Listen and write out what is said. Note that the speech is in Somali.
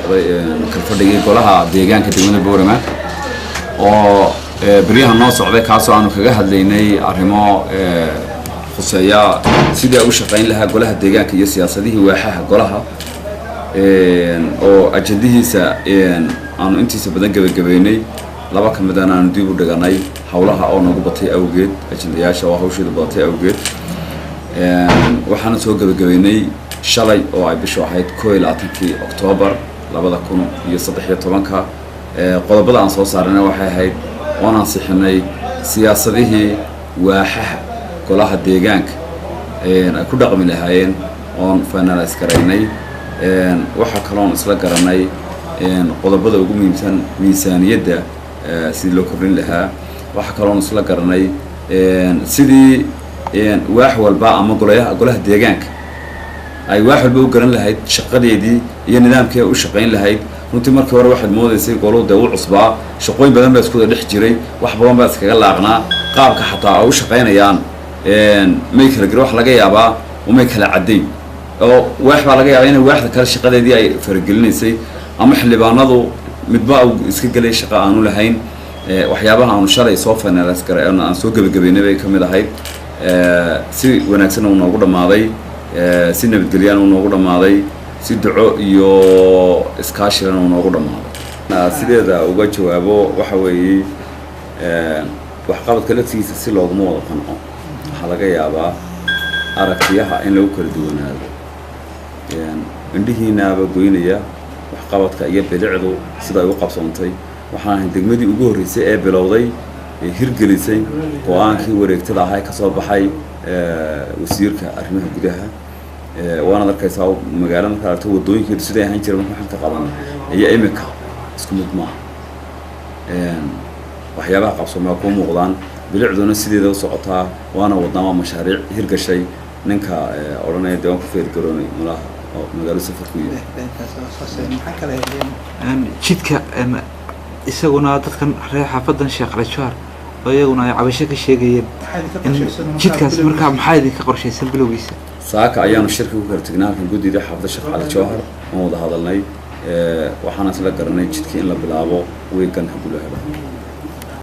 kalfadhigii golaha deegaanka degmada Boorama oo bariyaha noo socday kaasoo aanu kaga hadlaynay arrimo khuseeya sidii ay u shaqayn lahaa golaha deegaanka iyo siyaasadihii waaxaha golaha oo ajandihiisa aanu intiisa badan gabagabeynay laba ka mid ah aanu dib u dhiganay hawlaha oo nagu batay awgeed ajandayaasha oo hawsheedu batay awgeed waxaana soo gabagabeynay shalay oo ay bishu ahayd 21 Oktoobar 2013 qodobada aan soo saarnay waxay ahayd waan ansixinay siyaasadihii waaxaha golaha deegaanka ay ku dhaqmi lahaayeen oon finalize gareynay waxa kale oo isla garanay qodobada ugu muhiimsan miisaaniyadda sidii loo kordhin lahaa waxa kale oo isla garanay sidii waax walba ama golaha deegaanka ay waax walba u garan lahayd shaqadeedii iyo nidaamkeeda u shaqayn lahayd runtii markii hore waxaad moodaysay goluhu u cusbaa shaqooyin badan baa isku dhex jiray wax badan baa iskaga laaqnaa qaabka xataa ay u shaqaynayaan may kala garo wax laga yaabaa umay kala cadeyn oo waax baa laga yaabaa in waaxda kale shaqadeedii ay faragelinaysay ama xildhibaanadu midba iska galay shaqo aanu lahayn waxyaabaha aanu shalay soo finalize garay aan soo gabagabeynay bay ka mid ahayd si wanaagsan uu noogu dhamaaday si nabadgelyo uu noogu dhamaaday si duco iyo iskaashigan uu noogu dhamaaday sideeda uga jawaabo waxa weeye wax qabadka laftiisa si loogu wada qanco waxa laga yaabaa aragtiyaha in lagu kala duwanaado indhihiinaaba goynaya wax qabadka iyo bilicdu sida ay u qabsoontay waxaan ahay degmadii ugu horeysay ee bilowday hirgelisay go'aankii wareegtada ahaa ka soo baxay wasiirka arrimaha gudaha waana arkaysaa magaalada kale wadooyinkeedu siday ahaan jireen waxaan ka qaban iyo imika isku mid ma waxyaabaha qabsooma ku muuqdaan bilicduna sideeda u socotaa waana wadnama mashaariic hirgashay ninka oranaya deegaan ku feer garoonay malaha magaalo safar ku yimid jidka isaguna dadkan reer xaafadan Sheekh Rajaar oo iyaguna ay cabasho ka sheegayeen jidkaas markaa maxay idin ka qorshaysan bilowgiisa saaka ayaanu shirka ku kala tagnaa halkan guddiga xaafadda Sheekh Rajaar oo wada hadalnay waxaana isla garanay jidkii in la bilaabo weegan haduu la helo